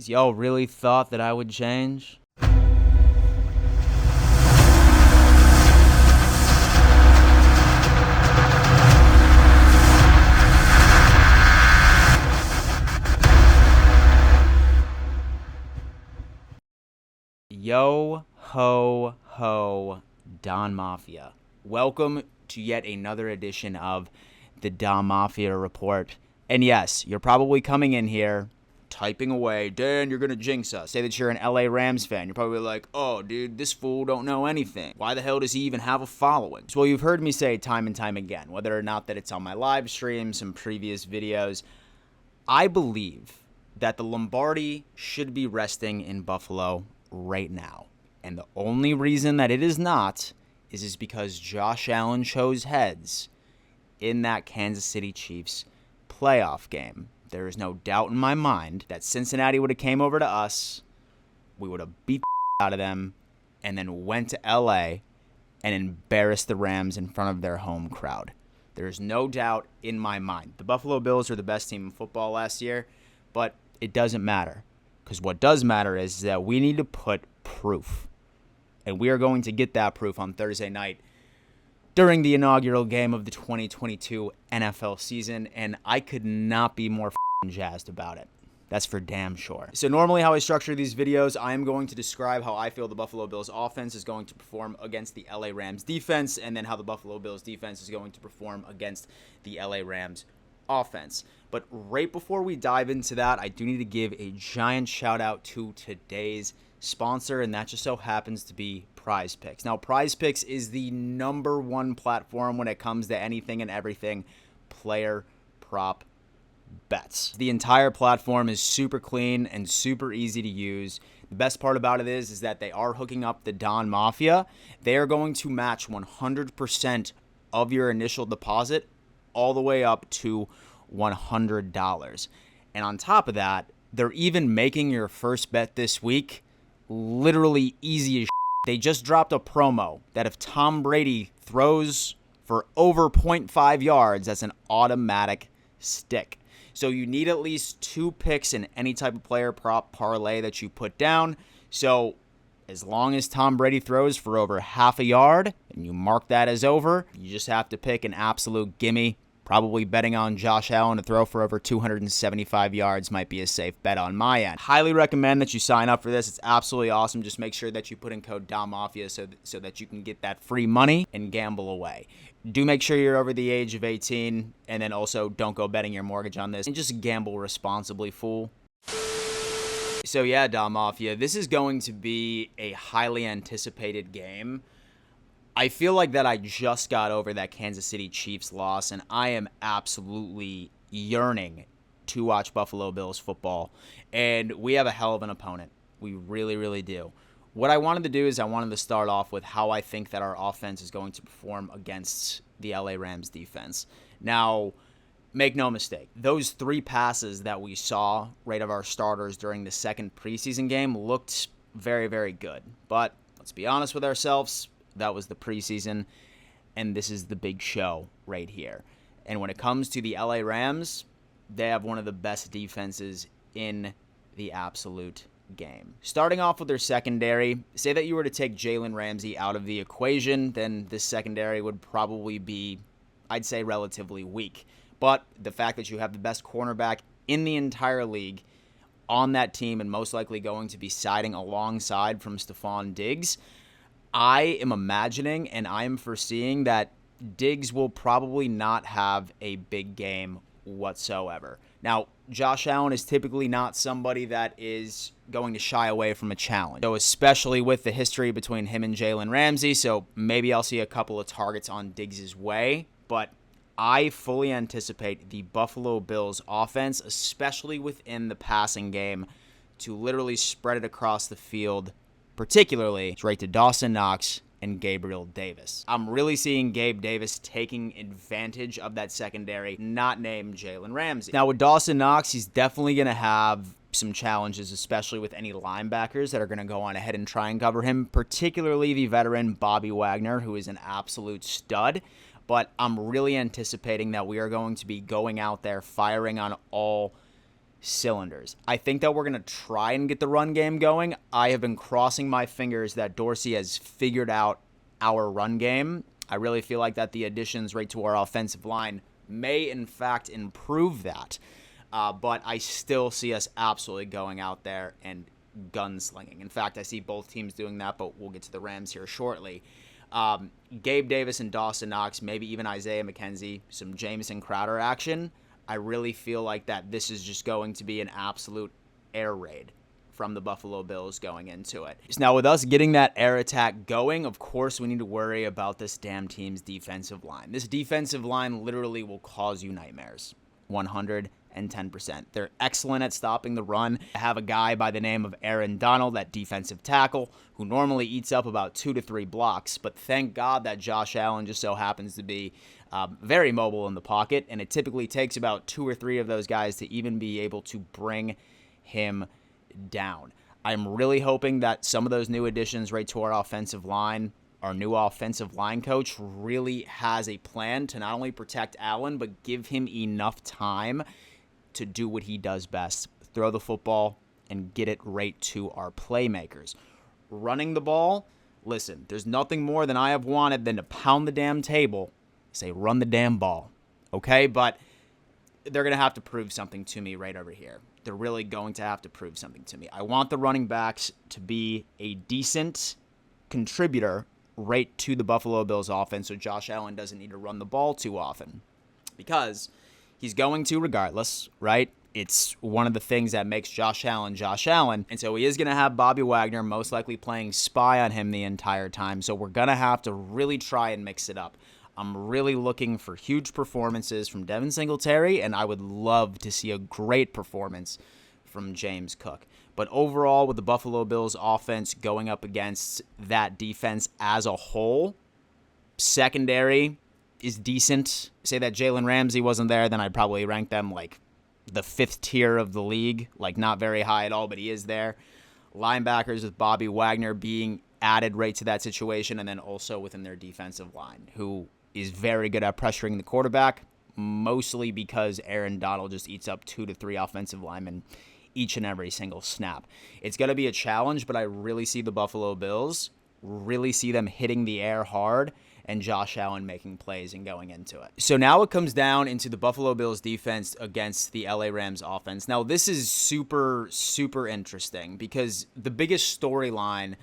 Y'all really thought that I would change? Yo ho ho, Don Mafia. Welcome to yet another edition of the Don Mafia Report. And yes, you're probably coming in here typing away, Dan, you're going to jinx us. Say that you're an LA Rams fan. You're probably like, oh, dude, this fool don't know anything. Why the hell does he even have a following? Well, you've heard me say time and time again, whether or not that it's on my live stream, some previous videos, I believe that the Lombardi should be resting in Buffalo right now. And the only reason that it is not is because Josh Allen chose heads in that Kansas City Chiefs playoff game. There is no doubt in my mind that Cincinnati would have came over to us, we would have beat the out of them, and then went to LA and embarrassed the Rams in front of their home crowd. There is no doubt in my mind. The Buffalo Bills are the best team in football last year, but it doesn't matter. Because what does matter is that we need to put proof. And we are going to get that proof on Thursday night during the inaugural game of the 2022 NFL season, and I could not be more jazzed about it. That's for damn sure. So normally how I structure these videos, I am going to describe how I feel the Buffalo Bills offense is going to perform against the LA Rams defense, and then how the Buffalo Bills defense is going to perform against the LA Rams offense. But right before we dive into that, I do need to give a giant shout out to today's sponsor, and that just so happens to be Prize Picks. Now, Prize Picks is the #1 platform when it comes to anything and everything player prop bets. The entire platform is super clean and super easy to use. The best part about it is that they are hooking up the Don Mafia. They are going to match 100% of your initial deposit all the way up to $100. And on top of that, they're even making your first bet this week literally easy as shit. They just dropped a promo that if Tom Brady throws for over 0.5 yards, that's an automatic stick. So you need at least 2 picks in any type of player prop parlay that you put down. So as long as Tom Brady throws for over half a yard and you mark that as over, you just have to pick an absolute gimme. Probably betting on Josh Allen to throw for over 275 yards might be a safe bet on my end. Highly recommend that you sign up for this. It's absolutely awesome. Just make sure that you put in code DOMMAFIA so that you can get that free money and gamble away. Do make sure you're over the age of 18, and then also don't go betting your mortgage on this. And just gamble responsibly, fool. So yeah, Dom Mafia, this is going to be a highly anticipated game. I feel like that I just got over that Kansas City Chiefs loss, and I am absolutely yearning to watch Buffalo Bills football. And we have a hell of an opponent. We really, really do. What I wanted to do is I wanted to start off with how I think that our offense is going to perform against the LA Rams defense. Now, make no mistake, those 3 passes that we saw right of our starters during the second preseason game looked very, very good. But let's be honest with ourselves. That was the preseason, and this is the big show right here. And when it comes to the LA Rams, they have one of the best defenses in the absolute game. Starting off with their secondary, say that you were to take Jalen Ramsey out of the equation, then this secondary would probably be, I'd say, relatively weak. But the fact that you have the best cornerback in the entire league on that team and most likely going to be siding alongside from Stefon Diggs, I am imagining and I am foreseeing that Diggs will probably not have a big game whatsoever. Now, Josh Allen is typically not somebody that is going to shy away from a challenge. So especially with the history between him and Jalen Ramsey, so maybe I'll see a couple of targets on Diggs' way. But I fully anticipate the Buffalo Bills offense, especially within the passing game, to literally spread it across the field, particularly right to Dawson Knox and Gabriel Davis. I'm really seeing Gabe Davis taking advantage of that secondary, not named Jalen Ramsey. Now, with Dawson Knox, he's definitely going to have some challenges, especially with any linebackers that are going to go on ahead and try and cover him, particularly the veteran Bobby Wagner, who is an absolute stud. But I'm really anticipating that we are going to be going out there firing on all cylinders. I think that we're going to try and get the run game going. I have been crossing my fingers that Dorsey has figured out our run game. I really feel like that the additions right to our offensive line may, in fact, improve that. But I still see us absolutely going out there and gunslinging. In fact, I see both teams doing that, but we'll get to the Rams here shortly. Gabe Davis and Dawson Knox, maybe even Isaiah McKenzie, some Jamison Crowder action. I really feel like that this is just going to be an absolute air raid from the Buffalo Bills going into it. Now, with us getting that air attack going, of course, we need to worry about this damn team's defensive line. This defensive line literally will cause you nightmares. 110%. They're excellent at stopping the run. I have a guy by the name of Aaron Donald, that defensive tackle, who normally eats up about 2 to 3 blocks, but thank God that Josh Allen just so happens to be very mobile in the pocket, and it typically takes about 2 or 3 of those guys to even be able to bring him down. I'm really hoping that some of those new additions right to our offensive line, our new offensive line coach really has a plan to not only protect Allen, but give him enough time to do what he does best, throw the football and get it right to our playmakers. Running the ball, listen, there's nothing more than I have wanted than to pound the damn table, say run the damn ball, okay? But they're going to have to prove something to me right over here. They're really going to have to prove something to me. I want the running backs to be a decent contributor right to the Buffalo Bills offense so Josh Allen doesn't need to run the ball too often, because he's going to regardless, right? It's one of the things that makes Josh Allen, and so he is going to have Bobby Wagner most likely playing spy on him the entire time, so we're going to have to really try and mix it up. I'm really looking for huge performances from Devin Singletary, and I would love to see a great performance from James Cook. But overall, with the Buffalo Bills offense going up against that defense as a whole, secondary is decent. Say that Jalen Ramsey wasn't there, then I'd probably rank them like the 5th tier of the league, like not very high at all, but he is there. Linebackers with Bobby Wagner being added right to that situation, and then also within their defensive line, who is very good at pressuring the quarterback, mostly because Aaron Donald just eats up 2 to 3 offensive linemen each and every single snap. It's going to be a challenge, but I really see the Buffalo Bills, really see them hitting the air hard, and Josh Allen making plays and going into it. So now it comes down into the Buffalo Bills defense against the LA Rams offense. Now this is super, super interesting because the biggest storyline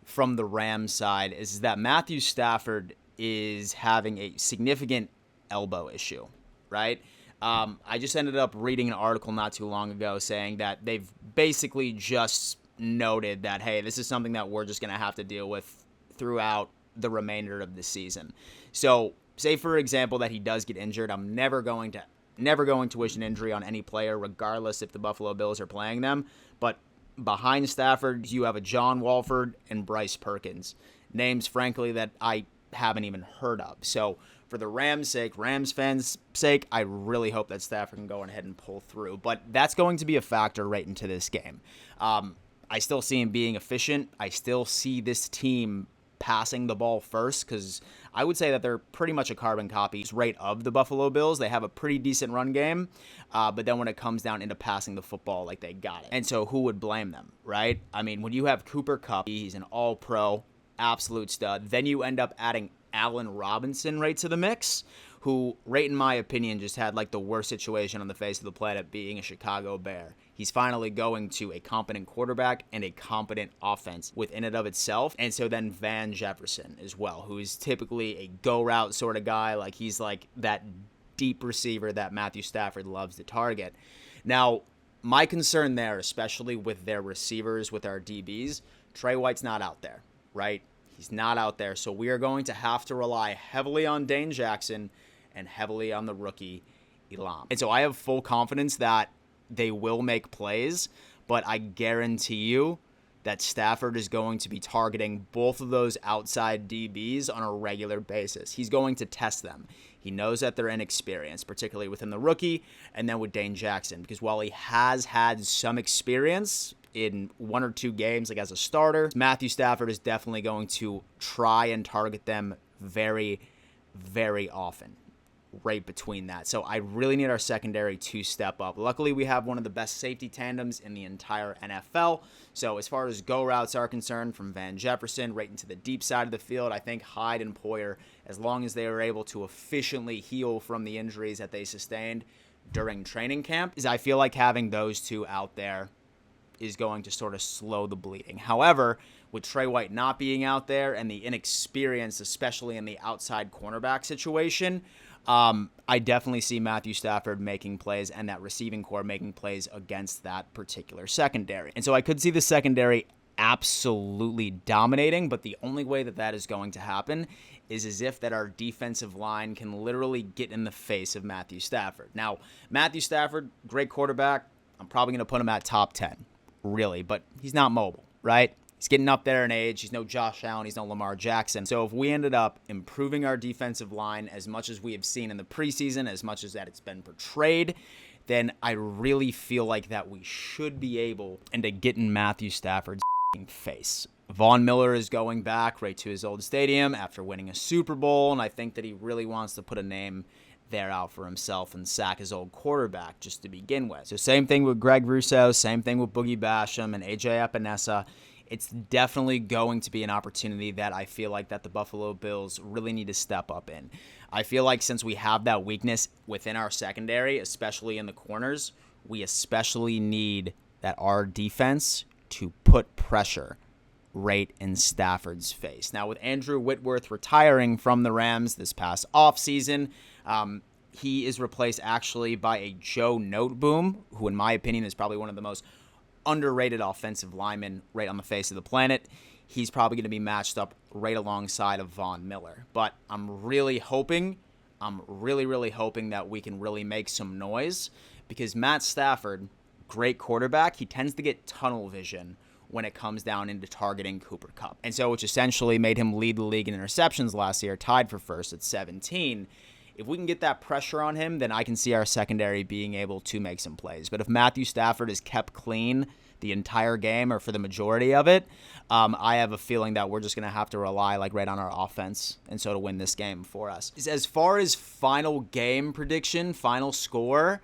from the Rams side is that Matthew Stafford is having a significant elbow issue, right? I just ended up reading an article not too long ago saying that they've basically just noted that, hey, this is something that we're just going to have to deal with throughout the remainder of the season. So say, for example, that he does get injured. I'm never going to wish an injury on any player, regardless if the Buffalo Bills are playing them. But behind Stafford, you have a John Walford and Bryce Perkins, names, frankly, that I haven't even heard of. So for the Rams' sake, Rams fans' sake, I really hope that Stafford can go ahead and pull through. But that's going to be a factor right into this game. I still see him being efficient. I still see this team passing the ball first, because I would say that they're pretty much a carbon copy right of the Buffalo Bills. They have a pretty decent run game, but then when it comes down into passing the football, like, they got it. And so who would blame them, right? I mean, when you have Cooper Kupp, he's an all-pro, absolute stud. Then you end up adding Allen Robinson right to the mix, who, right in my opinion, just had like the worst situation on the face of the planet, being a Chicago Bear. He's finally going to a competent quarterback and a competent offense within and of itself. And so then Van Jefferson as well, who is typically a go route sort of guy. Like, he's like that deep receiver that Matthew Stafford loves to target. Now, my concern there, especially with their receivers, with our DBs, Trey White's not out there, right? He's not out there. So we are going to have to rely heavily on Dane Jackson and heavily on the rookie Elam. And so I have full confidence that they will make plays, but I guarantee you that Stafford is going to be targeting both of those outside DBs on a regular basis. He's going to test them. He knows that they're inexperienced, particularly within the rookie, and then with Dane Jackson, because while he has had some experience in 1 or 2 games, like as a starter, Matthew Stafford is definitely going to try and target them very, very often. right between that. So I really need our secondary to step up. Luckily, we have one of the best safety tandems in the entire NFL. So as far as go routes are concerned, from Van Jefferson right into the deep side of the field, I think Hyde and Poyer, as long as they are able to efficiently heal from the injuries that they sustained during training camp, I feel like having those two out there is going to sort of slow the bleeding. However, with Trey White not being out there and the inexperience, especially in the outside cornerback situation, I definitely see Matthew Stafford making plays and that receiving core making plays against that particular secondary. And so I could see the secondary absolutely dominating, but the only way that that is going to happen is as if that our defensive line can literally get in the face of Matthew Stafford. Now, Matthew Stafford, great quarterback. I'm probably going to put him at top 10, really, but he's not mobile, right? He's getting up there in age. He's no Josh Allen. He's no Lamar Jackson. So if we ended up improving our defensive line as much as we have seen in the preseason, as much as that it's been portrayed, then I really feel like that we should be able to get in Matthew Stafford's face. Von Miller is going back right to his old stadium after winning a Super Bowl, and I think that he really wants to put a name there out for himself and sack his old quarterback just to begin with. So same thing with Greg Rousseau, same thing with Boogie Basham and AJ Epinesa. It's definitely going to be an opportunity that I feel like that the Buffalo Bills really need to step up in. I feel like since we have that weakness within our secondary, especially in the corners, we especially need that our defense to put pressure right in Stafford's face. Now, with Andrew Whitworth retiring from the Rams this past offseason, he is replaced actually by a Joe Noteboom, who in my opinion is probably one of the most underrated offensive linemen right on the face of the planet. He's probably going to be matched up right alongside of Von Miller. But I'm really hoping that we can really make some noise, because Matt Stafford, great quarterback, he tends to get tunnel vision when it comes down into targeting Cooper Kupp. And so which essentially made him lead the league in interceptions last year, tied for first at 17. If we can get that pressure on him, then I can see our secondary being able to make some plays. But if Matthew Stafford is kept clean the entire game or for the majority of it, I have a feeling that we're just going to have to rely right on our offense and so to win this game for us. As far as final game prediction, final score,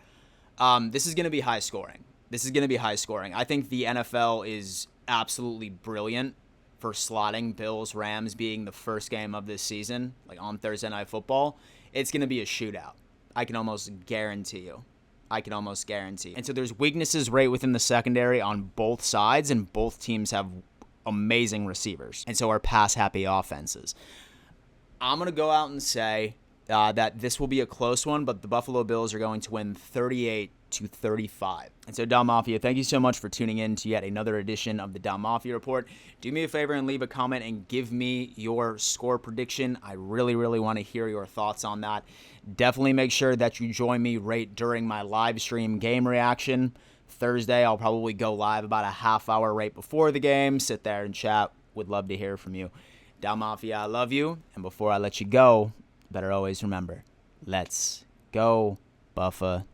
this is going to be high scoring. I think the NFL is absolutely brilliant for slotting Bills Rams being the first game of this season, on Thursday Night Football. It's going to be a shootout. I can almost guarantee you. And so there's weaknesses right within the secondary on both sides, and both teams have amazing receivers. And so are pass-happy offenses. I'm going to go out and say that this will be a close one, but the Buffalo Bills are going to win 38-35. And so, Dom Mafia, thank you so much for tuning in to yet another edition of the Dom Mafia Report. Do me a favor and leave a comment and give me your score prediction. I really, really want to hear your thoughts on that. Definitely make sure that you join me right during my live stream game reaction. Thursday, I'll probably go live about a half hour right before the game. Sit there and chat. Would love to hear from you. Dom Mafia, I love you. And before I let you go, better always remember, let's go Buffalo.